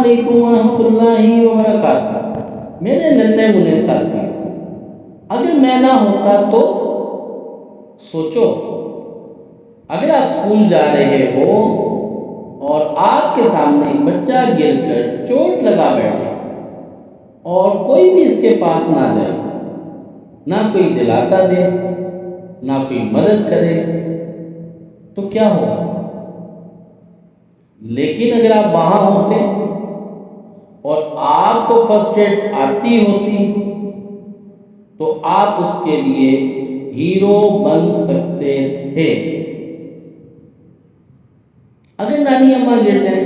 علیکم ورحمۃ اللہ وبرکاتہ۔ میرے ننھے منھے ساتھی، اگر میں نہ ہوتا تو سوچو، اگر آپ اسکول جا رہے ہو اور آپ کے سامنے ایک بچہ گر کر چوٹ لگا بیٹھے اور کوئی بھی اس کے پاس نہ جائے، نہ کوئی دلاسا دے، نہ کوئی مدد کرے، تو کیا ہوگا؟ لیکن اگر آپ وہاں ہوتے اور آپ کو فرسٹ ایڈ آتی ہوتی تو آپ اس کے لیے ہیرو بن سکتے تھے۔ اگر نانی اماں گر جائیں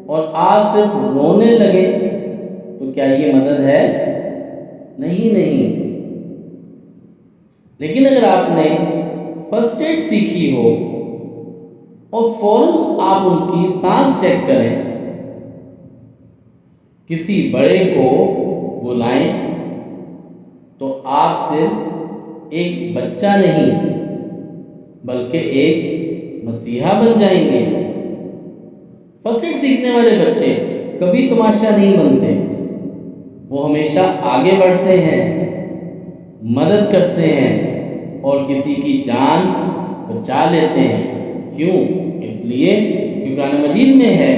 اور آپ صرف رونے لگے تو کیا یہ مدد ہے؟ نہیں۔ لیکن اگر آپ نے فرسٹ ایڈ سیکھی ہو اور فوراً آپ ان کی سانس چیک کریں، کسی بڑے کو بلائیں، تو آپ صرف ایک بچہ نہیں بلکہ ایک مسیحا بن جائیں گے۔ فرسٹ ایڈ سیکھنے والے بچے کبھی تماشا نہیں بنتے، وہ ہمیشہ آگے بڑھتے ہیں، مدد کرتے ہیں اور کسی کی جان بچا لیتے ہیں۔ کیوں؟ اس لیے کہ قرآن مجید میں ہے،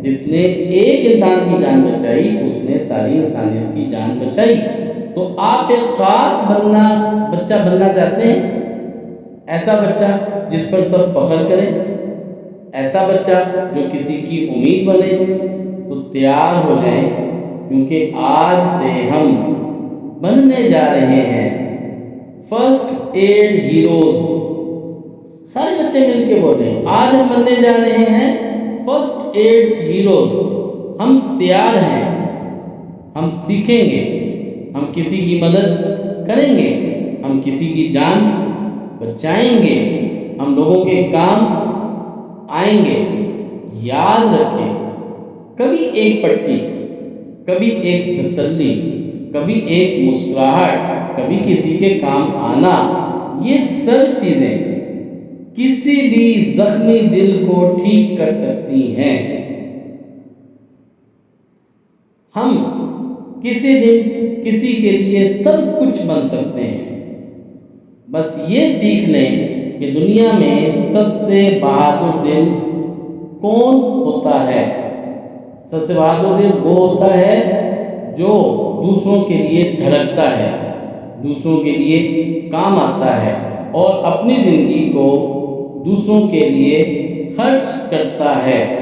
جس نے ایک انسان کی جان بچائی اس نے ساری انسانیت کی جان بچائی۔ تو آپ ایک خاص بچہ بننا چاہتے ہیں؟ ایسا بچہ جس پر سب فخر کرے، ایسا بچہ جو کسی کی امید بنے، تو تیار ہو جائیں، کیونکہ آج سے ہم بننے جا رہے ہیں فرسٹ ایڈ ہیروز۔ سارے بچے مل کے بولیں، آج ہم بننے جا رہے ہیں فرسٹ ایڈ ہیروز۔ ہم تیار ہیں، ہم سیکھیں گے، ہم کسی کی مدد کریں گے، ہم کسی کی جان بچائیں گے، ہم لوگوں کے کام آئیں گے۔ یاد رکھیں، کبھی ایک پٹی، کبھی ایک تسلی، کبھی ایک مسکراہٹ، کبھی کسی کے کام آنا، یہ سب چیزیں کسی بھی زخمی دل کو ٹھیک کر سکتی ہیں۔ ہم کسی دن کسی کے لیے سب کچھ بن سکتے ہیں، بس یہ سیکھ لیں کہ دنیا میں سب سے بہادر دل کون ہوتا ہے۔ سب سے بہادر دل وہ ہوتا ہے جو دوسروں کے لیے دھڑکتا ہے، دوسروں کے لیے کام آتا ہے اور اپنی زندگی کو دوسروں کے لیے خرچ کرتا ہے۔